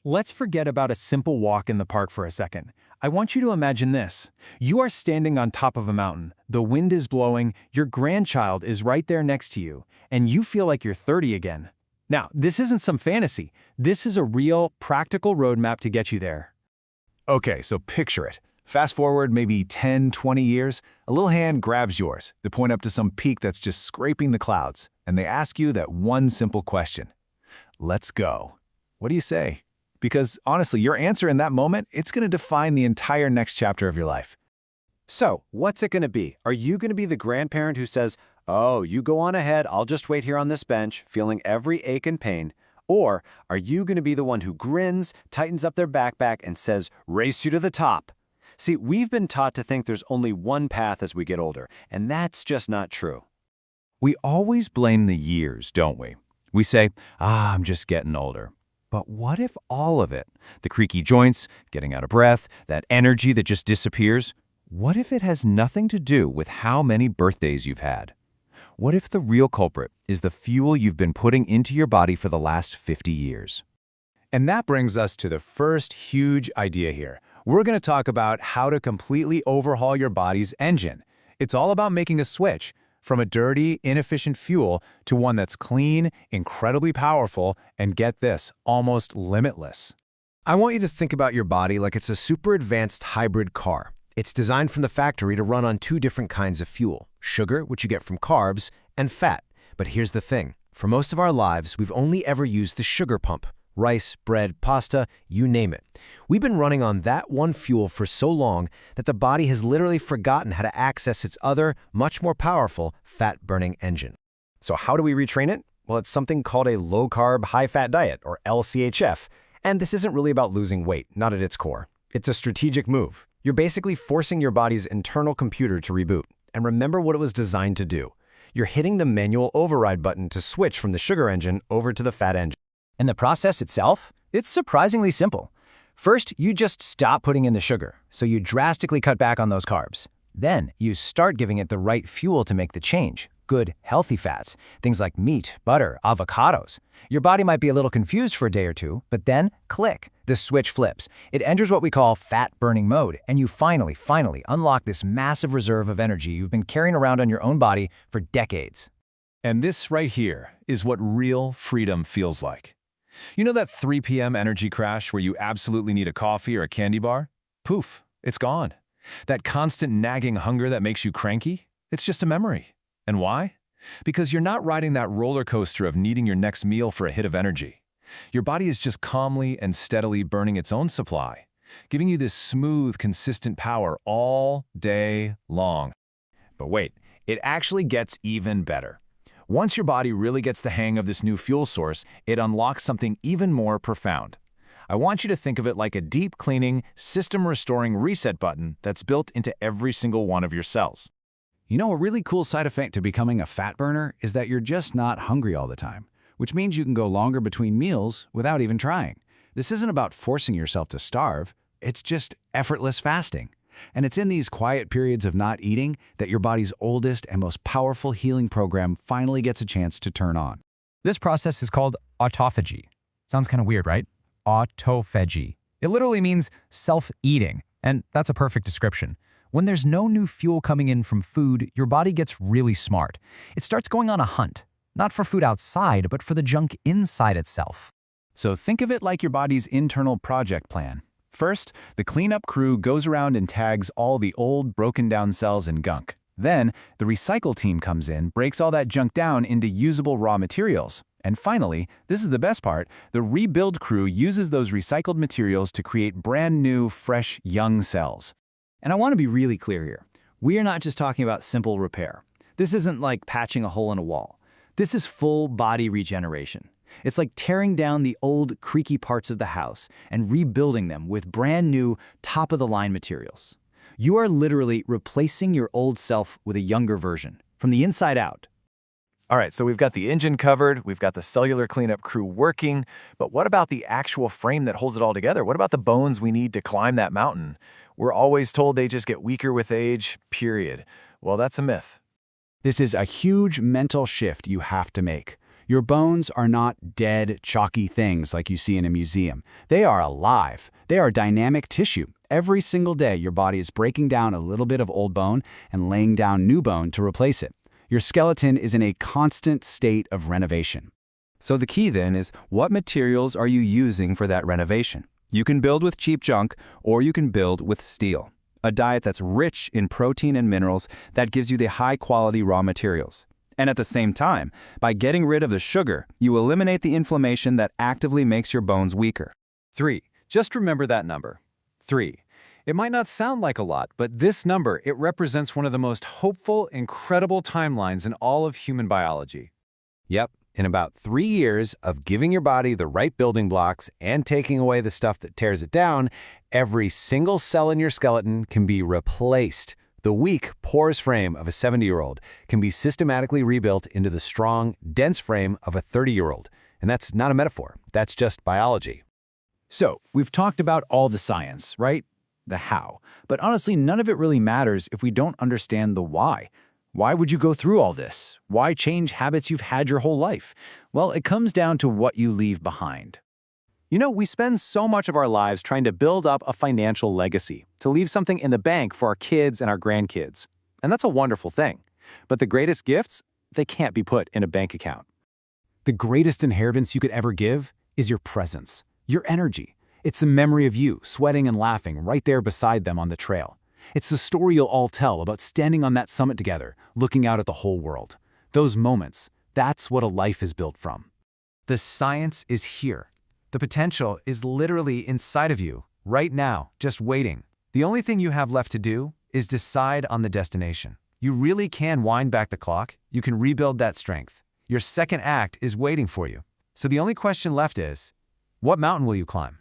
Let's forget about a simple walk in the park for a second. I want you to imagine this. You are standing on top of a mountain, the wind is blowing, your grandchild is right there next to you, and you feel like you're 30 again. Now, this isn't some fantasy. This is a real, practical roadmap to get you there. Okay, so picture it. Fast forward maybe 10, 20 years, a little hand grabs yours. They point up to some peak that's just scraping the clouds, and they ask you that one simple question. Let's go. What do you say? Because honestly, your answer in that moment, it's going to define the entire next chapter of your life. So, what's it going to be? Are you going to be the grandparent who says, "Oh, you go on ahead, I'll just wait here on this bench, feeling every ache and pain"? Or are you going to be the one who grins, tightens up their backpack, and says, "Race you to the top"? See, we've been taught to think there's only one path as we get older, and that's just not true. We always blame the years, don't we? We say, I'm just getting older. But what if all of it, the creaky joints, getting out of breath, that energy that just disappears, what if it has nothing to do with how many birthdays you've had? What if the real culprit is the fuel you've been putting into your body for the last 50 years? And that brings us to the first huge idea here. We're going to talk about how to completely overhaul your body's engine. It's all about making a switch from a dirty, inefficient fuel to one that's clean, incredibly powerful, and get this, almost limitless. I want you to think about your body like it's a super advanced hybrid car. It's designed from the factory to run on two different kinds of fuel, sugar, which you get from carbs, and fat. But here's the thing. For most of our lives, we've only ever used the sugar pump. Rice, bread, pasta, you name it. We've been running on that one fuel for so long that the body has literally forgotten how to access its other, much more powerful, fat-burning engine. So how do we retrain it? Well, it's something called a low-carb, high-fat diet, or LCHF. And this isn't really about losing weight, not at its core. It's a strategic move. You're basically forcing your body's internal computer to reboot. And remember what it was designed to do. You're hitting the manual override button to switch from the sugar engine over to the fat engine. And the process itself? It's surprisingly simple. First, you just stop putting in the sugar, so you drastically cut back on those carbs. Then, you start giving it the right fuel to make the change. Good, healthy fats, things like meat, butter, avocados. Your body might be a little confused for a day or two, but then, click, the switch flips. It enters what we call fat-burning mode, and you finally unlock this massive reserve of energy you've been carrying around on your own body for decades. And this right here is what real freedom feels like. You know that 3 p.m. energy crash where you absolutely need a coffee or a candy bar? Poof, it's gone. That constant nagging hunger that makes you cranky? It's just a memory. And why? Because you're not riding that roller coaster of needing your next meal for a hit of energy. Your body is just calmly and steadily burning its own supply, giving you this smooth, consistent power all day long. But wait, it actually gets even better. Once your body really gets the hang of this new fuel source, it unlocks something even more profound. I want you to think of it like a deep cleaning, system-restoring reset button that's built into every single one of your cells. You know, a really cool side effect to becoming a fat burner is that you're just not hungry all the time, which means you can go longer between meals without even trying. This isn't about forcing yourself to starve, it's just effortless fasting. And it's in these quiet periods of not eating that your body's oldest and most powerful healing program finally gets a chance to turn on. This process is called autophagy. Sounds kind of weird, right? Autophagy. It literally means self-eating, and that's a perfect description. When there's no new fuel coming in from food, your body gets really smart. It starts going on a hunt, not for food outside, but for the junk inside itself. So think of it like your body's internal project plan. First, the cleanup crew goes around and tags all the old, broken-down cells and gunk. Then, the recycle team comes in, breaks all that junk down into usable raw materials. And finally, this is the best part, the rebuild crew uses those recycled materials to create brand new, fresh, young cells. And I want to be really clear here. We are not just talking about simple repair. This isn't like patching a hole in a wall. This is full body regeneration. It's like tearing down the old, creaky parts of the house and rebuilding them with brand new, top-of-the-line materials. You are literally replacing your old self with a younger version, from the inside out. All right, so we've got the engine covered, we've got the cellular cleanup crew working, but what about the actual frame that holds it all together? What about the bones we need to climb that mountain? We're always told they just get weaker with age, period. Well, that's a myth. This is a huge mental shift you have to make. Your bones are not dead, chalky things like you see in a museum. They are alive. They are dynamic tissue. Every single day, your body is breaking down a little bit of old bone and laying down new bone to replace it. Your skeleton is in a constant state of renovation. So the key then is, what materials are you using for that renovation? You can build with cheap junk, or you can build with steel. A diet that's rich in protein and minerals that gives you the high-quality raw materials. And at the same time, by getting rid of the sugar, you eliminate the inflammation that actively makes your bones weaker. 3. Just remember that number. 3. It might not sound like a lot, but this number, it represents one of the most hopeful, incredible timelines in all of human biology. Yep, in about 3 years of giving your body the right building blocks and taking away the stuff that tears it down, every single cell in your skeleton can be replaced. The weak, porous frame of a 70-year-old can be systematically rebuilt into the strong, dense frame of a 30-year-old. And that's not a metaphor. That's just biology. So, we've talked about all the science, right? The how. But honestly, none of it really matters if we don't understand the why. Why would you go through all this? Why change habits you've had your whole life? Well, it comes down to what you leave behind. You know, we spend so much of our lives trying to build up a financial legacy, to leave something in the bank for our kids and our grandkids. And that's a wonderful thing. But the greatest gifts, they can't be put in a bank account. The greatest inheritance you could ever give is your presence, your energy. It's the memory of you, sweating and laughing right there beside them on the trail. It's the story you'll all tell about standing on that summit together, looking out at the whole world. Those moments, that's what a life is built from. The science is here. The potential is literally inside of you, right now, just waiting. The only thing you have left to do is decide on the destination. You really can wind back the clock. You can rebuild that strength. Your second act is waiting for you. So the only question left is, what mountain will you climb?